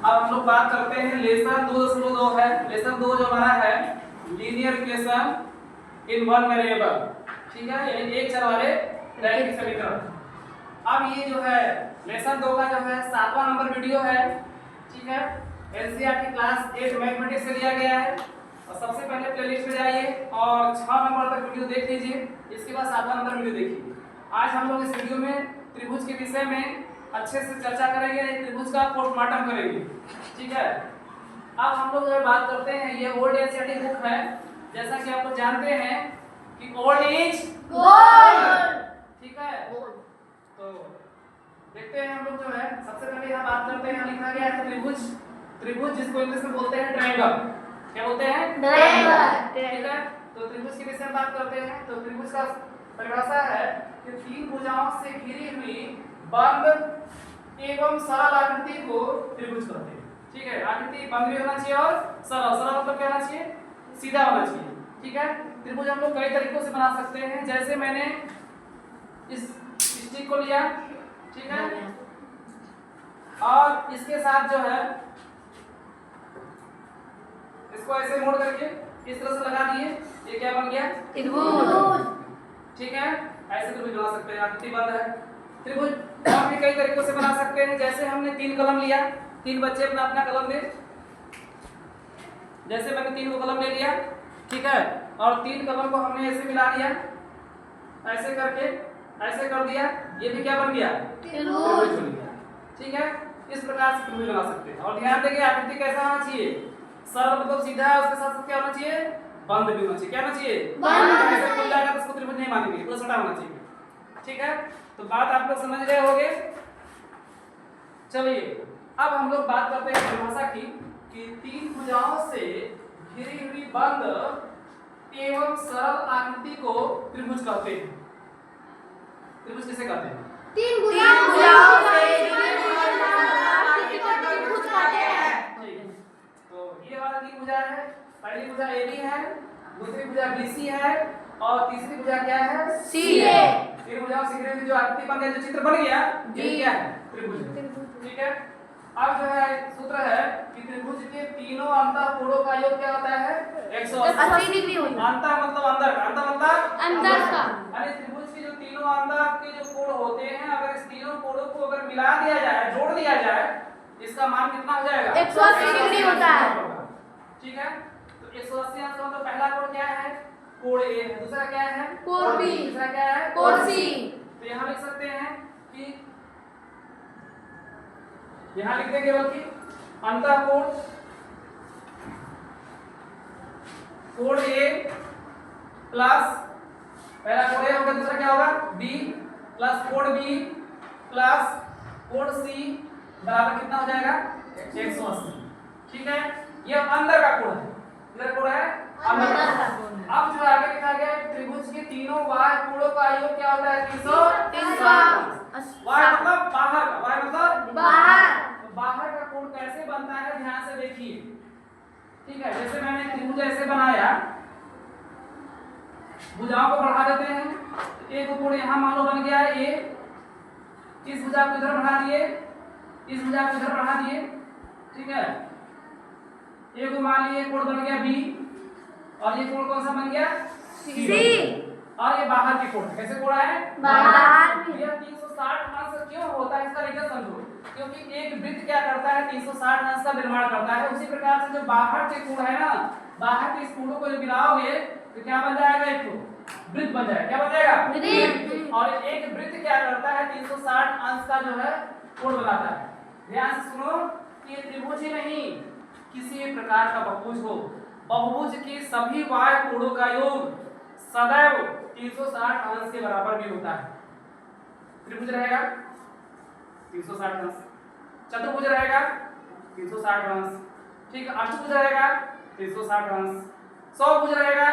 अब हम लोग बात करते हैं लेसन 2.2 है। लेसन 2 जो हमारा है linear equation in one variable, ठीक है, यानी एक चर वाले रैखिक समीकरण। अब ये जो है लेसन 2 का जो है 7वां नंबर वीडियो है, ठीक है, एनसीईआरटी क्लास 8 मैथमेटिक्स से लिया गया है। और सबसे पहले प्लेलिस्ट में जाइए और 6 नंबर तक वीडियो देख लीजिए, इसके बाद 7वां नंबर वीडियो देखिए। आज हम लोग इस वीडियो में त्रिभुज के विषय में अच्छे से चर्चा करेंगे, त्रिभुज का पोस्टमार्टम करेंगे, ठीक है। अब हम लोग बात करते हैं, ये ओल्ड एनसीईआरटी बुक है, जैसा कि आप लोग जानते हैं कि ओल्ड इज गोल्ड, ठीक है। तो देखते हैं हम लोग जो है, सबसे पहले यहाँ बात करते हैं, लिखा गया है त्रिभुज। त्रिभुज जिसको इंग्लिश में बोलते हैं ट्रायंगल, क्या बोलते हैं? ट्रायंगल, ठीक है। तो त्रिभुज के विषय में बात करते हैं। तो त्रिभुज का परिभाषा है कि तीन भुजाओं से घिरी हुई बंद एवं सरल आकृति को त्रिभुज कहते हैं, ठीक है। आकृति बंद भी होना चाहिए और सरल। सरल मतलब क्या होना चाहिए? सीधा होना चाहिए, ठीक है। त्रिभुज हम लोग कई तरीकों से बना सकते हैं, जैसे मैंने इस स्टिक को लिया, ठीक है, और इसके साथ जो है इसको ऐसे मोड़ करके इस तरह से लगा दिए, ये क्या बन गया? त्रिभुज, ठीक है। ऐसे त्रिभुज बना सकते हैं, आकृति बंद है। त्रिभुज और भी कई तरीकों से बना सकते हैं, जैसे हमने 3 कलम लिया, 3 बच्चे अपना अपना कलम ले, जैसे मैंने 3 को कलम ले लिया, ठीक है, और 3 कलम को हमने ऐसे मिला दिया, ऐसे करके ऐसे कर दिया, ये भी क्या बन गया? त्रिभुज बन गया, ठीक है। इस प्रकार से त्रिभुज बना सकते हैं। और ध्यान देंगे आकृति कैसा होना चाहिए? सरल मतलब सीधा है, उसके साथ क्या होना चाहिए? बंद भी होना चाहिए। क्या होना चाहिए? बंद। ऐसे खुल जाएगा तो उसको त्रिभुज नहीं मानेंगे, पूरा सटा होना चाहिए, ठीक है। तो बात आप लोग समझ गए होंगे। चलिए अब हम लोग बात करते हैं परिभाषा की, कि तीन भुजाओं से घिरी हुई बंद एवं सरल आकृति को त्रिभुज कहते हैं। त्रिभुज किसे कहते हैं? तीन भुजाओं से घिरी हुई आकृति को त्रिभुज कहते हैं। तो ये वाला तीन भुजा है, पहली भुजा AB है, दूसरी भुजा BC है और तीसरी भुजा क्या है? CA। तीन भुजाओं से घिरी हुई जो आकृति बन गया, जो चित्र बन गया, ये क्या है? त्रिभुज, ठीक है। अब जो है सूत्र है कि त्रिभुज के तीनों अंतःकोणों का योग क्या होता है? 180 डिग्री होता है। अंतः मतलब अंदर का, अंतः मतलब अंदर का, यानी त्रिभुज के जो तीनों अंदर के जो कोण होते हैं, अगर इस तीनों कोणों को अगर मिला दिया जाए, जोड़ दिया जाए, इसका मान कितना हो जाएगा? 180 डिग्री होता है, ठीक है। तो 180 अंश का मतलब पहला कोण क्या है? कोण A है, दूसरा क्या है? कोण B, तीसरा क्या है? कोण C। तो यहाँ लिख सकते हैं कि यहाँ लिख देंगे बल्कि अंतःकोण कोण A प्लस पहला कोण A होगा, दूसरा क्या होगा? B प्लस कोण B प्लस कोण C बराबर कितना हो जाएगा? 180, ठीक है। यह अंदर का कोण है, इधर कोण है अंदर का। अब जो आगे लिखा गया है त्रिभुज के तीनों बाह्य कोणों का योग क्या होता है? 360। वाय मतलब बाहर का, वाय मतलब बाहर। तो बाहर का कोण कैसे बनता है ध्यान से देखिए, ठीक है। जैसे मैंने त्रिभुज ऐसे बनाया, भुजाओं को बढ़ा देते हैं, एक कोण यहाँ मान लो बन गया है A, इस भुजा को इधर बढ़ा दिए, इस भुजा को इधर बढ़ा दिए, ठीक है। एक मान लिए कोण बन गया B, और ये कोण कौन सा बन गया? C। और ये बाहर की कोण, कैसे कोण है? बाहर। यह 360 अंश क्यों होता है, इसका रीजन समझो। क्योंकि एक वृत्त क्या करता है? 360 अंश का निर्माण करता है। उसी प्रकार से जो बाहर के कोण है ना, बाहर के इस कोणों को जब मिलाओगे तो क्या बन जाएगा? एक वृत्त बन जाएगा। क्या बन जाएगा? वृत्त। और एक वृत्त क्या करता है? 360 अंश का जो है कोण बनाता है। ध्यान से सुनो कि ये त्रिभुज ही नहीं, किसी भी प्रकार का बहुभुज हो, बहुभुज के सभी बाह्य कोणों का योग सदैव 360 अंश के बराबर भी होता है। त्रिभुज रहेगा 360 अंश, चतुर्भुज रहेगा 360 अंश, ठीक है, अष्टभुज रहेगा 360 अंश, सौभुज रहेगा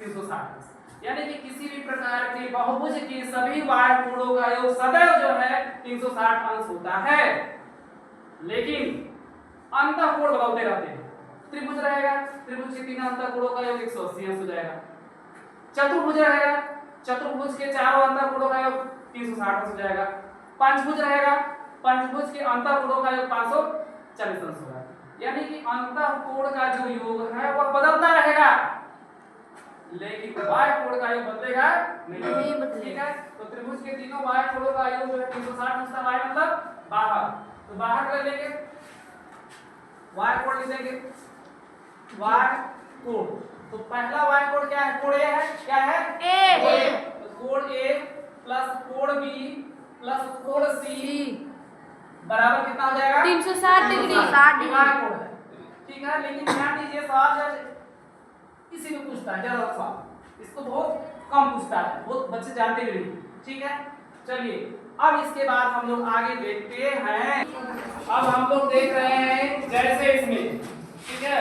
360 अंश। यानी कि किसी भी प्रकार के बहुभुज के सभी बाह्य कोणों का योग सदैव जो है 360 अंश होता है। लेकिन अंतःकोण बदलते रहते हैं। त्रिभुज रहेगा, त्रिभुज के तीन अंतःकोणों का योग 180 अंश हो जाएगा। चतुर्भुज रहेगा, चतुर्भुज के चारों अंतःकोणों का योग 360 अंश हो जाएगा। पंचभुज रहेगा, पंचभुज के अंतःकोणों का योग 40 अंश होगा। यानी कि अंतः कोण का जो योग है वह बदलता रहेगा, लेकिन बाह्य कोण का योग बदलेगा नहीं। ठीक है, तो त्रिभुज के तीनों बाह्य कोणों का योग जो है 360 अंश का, बाह्य मतलब बाहर, तो बाहर ले लेंगे बाह्य कोण लिख देंगे बाह्य कोण। तो पहला बाह्य कोण क्या है? कोण ए है, क्या है? ए। तो कोण ए प्लस कोण बी प्लस कोण सी बराबर कितना हो जाएगा? 360 डिग्री। बाह्य कोण है। ठीक है, लेकिन ध्यान दीजिए सवाल किसी को पूछता है ज्यादा सवाल, इसको बहुत कम पूछता है, बहुत बच्चे जानते भी नहीं। ठीक है, चलिए अब इसके बाद हम लोग आगे देखते हैं। अब हम लोग देख रहे हैं जैसे इसमें, ठीक है,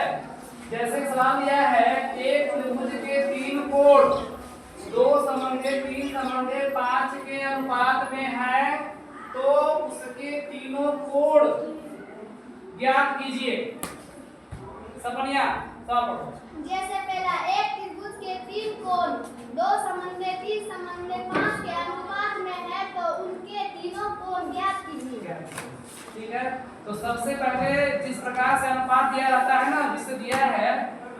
जैसे सवाल दिया है एक त्रिभुज के 3 कोण 2 समंगे 3 समंगे 5 के अनुपात में है, तो उसके तीनों कोण ज्ञात कीजिए। सपनिया सब पढ़ो। जैसे पहला एक त्रिभुज के 3 कोण 2 समन्वय 3 समन्वय 5 के अनुपात में है, तो उनके तीनों कोण ज्ञात कीजिए। ठीक है, तो सबसे पहले जिस प्रकार से अनुपात दिया जाता है ना, जिससे दिया है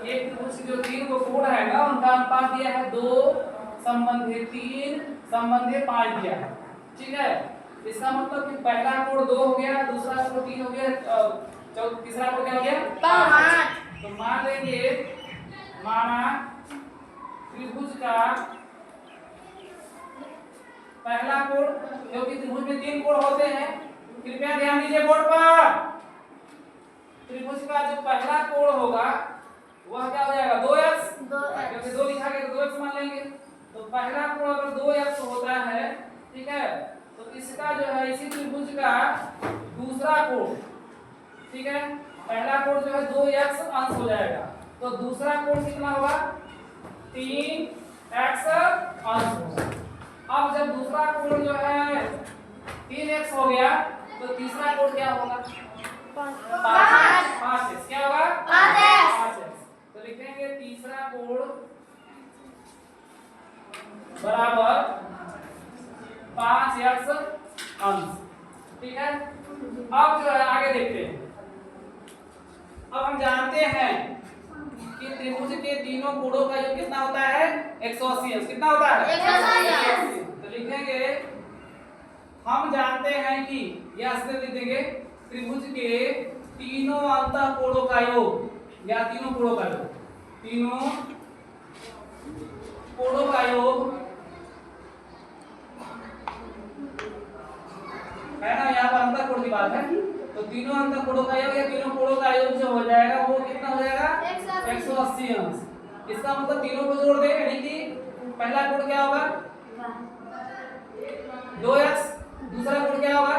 एक त्रिभुज के जो 3 कोण है ना, उनका अनुपात दिया है 2 संबंधी 3 संबंधी 5 दिया है। ठीक है, इसका मतलब कि पहला कोण 2 हो गया, दूसरा कोण 3 हो गया, तीसरा कोण क्या हो गया? 5। तो मान लेंगे, माना त्रिभुज का पहला कोण, क्योंकि त्रिभुज में 3 कोण होते हैं, कृपया ध्यान दीजिए बोर्ड पर। त्रिभुज का जो पहला कोण होगा वह क्या हो जाएगा? 2x, क्योंकि 2 लिखा गया तो 2x मान लेंगे। तो पहला कोण अगर 2x होता है, ठीक है, तो इसका जो है इसी त्रिभुज का दूसरा कोण, ठीक है, पहला कोण जो है 2x अंश हो जाएगा, तो दूसरा कोण कितना होगा? 3x अंश होगा। अब जब दूसरा कोण जो है 3x हो गया, तो तीसरा कोण क्या होगा? 5x। क्या होगा? 5x। तो लिखेंगे तीसरा कोण बराबर 5x अंश। ठीक है, अब जो है आगे देखते हैं। अब हम जानते हैं कि त्रिभुज के तीनों कोणों का योग कितना होता है? 180 अंश। कितना होता है? 180। तो लिखेंगे, हम जानते हैं कि यह ऐसे लिख देंगे त्रिभुज के तीनों अंतः कोणों का योग, या तीनों कोणों का योग, तीनों कोणों का योग है ना, यहाँ पर अंतः कोण की बात है, तो तीनों अंतः कोणों का योग या तीनों कोणों का योग जो हो जाएगा वो कितना हो जाएगा? 180 अंश। इसका मतलब तीनों को जोड़ दें, यानी कि पहला कोण क्या होगा? 2x, दूसरा कोण क्या होगा?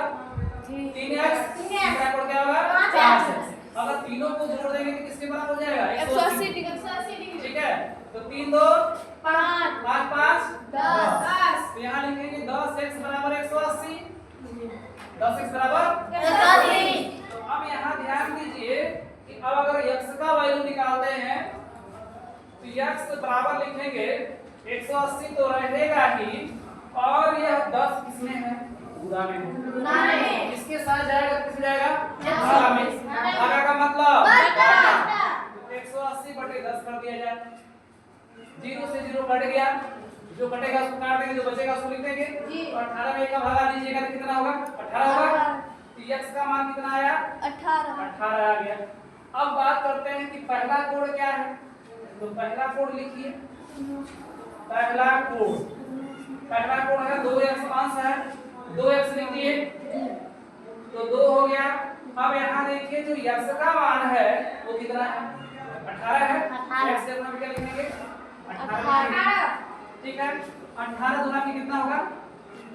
3x, तीसरा कोण क्या होगा? 5x। अगर तीनों को जोड़ देंगे तो किसके बराबर हो जाएगा? 180 डिग्री। ठीक है, तो 3 2 5 5 10। तो यहाँ लिखेंगे 10x बराबर 180, 10x बराबर 180। तो अब यहाँ ध्यान दीजिए कि अब अगर x का वैल्यू निकालते हैं तो x बराबर लिखेंगे 180 तो रहेगा ही, और यह 10 किसमें है? गुणा में है। इसके साथ जाएगा, किसमें जाएगा? भागा में। भागा का मतलब 180 बटे 10 कर दिया जाए, 0 से 0 कट गया, जो कटेगा उसको काट देंगे, जो बचेगा उसको लिख देंगे। तो 18 में 1 का भागा लीजिएगा तो कितना होगा? 18 होगा। तो x का मान कितना आया? 18 आ गया। अब बात करते हैं कि पहला कोण क्या है, तो पहला कोण लिखिए। पहला कोण है 2x अंश है, 2x लिख दिए, तो 2 हो गया। अब यहाँ देखिए जो x का मान है वो कितना है? 18 है। x के गुणा में क्या लिखेंगे? 18। ठीक है, 18 गुना में कितना होगा?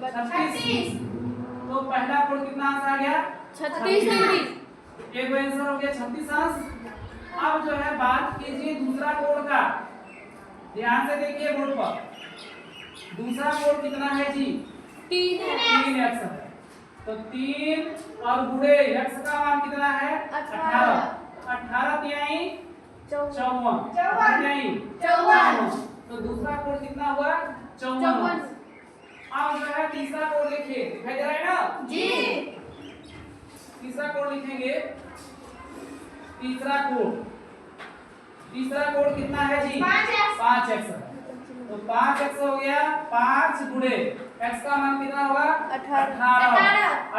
36। तो पहला कोण कितना अंश आ गया? 36 डिग्री। एक आंसर हो गया 36 अंश। अब जो है बात कीजिए दूसरा कोण का, ध्यान से देखिए बोर्ड पर। दूसरा कोण कितना है जी? 3x है, तो 3 और गुणे x का मान कितना है? 18। 18 तिहाई 54। तो दूसरा कोण कितना हुआ? 54। अब जो है तीसरा कोण लिखिए, दिखाई दे रहा है ना जी। तीसरा कोण लिखेंगे तीसरा कोण कितना है जी? 5x। तो 5x हो गया, 5 गुणे x का मान कितना होगा? 18।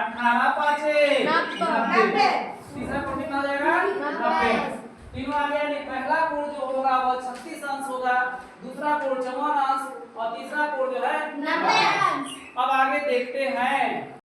18 पाँचे 90। तीसरा कोण कितना हो जाएगा? 90। तीनों आ गया। पहला कोण जो होगा वो 36 अंश होगा, दूसरा कोण 54 अंश और तीसरा कोण जो है 90 अंश। अब आगे देखते हैं।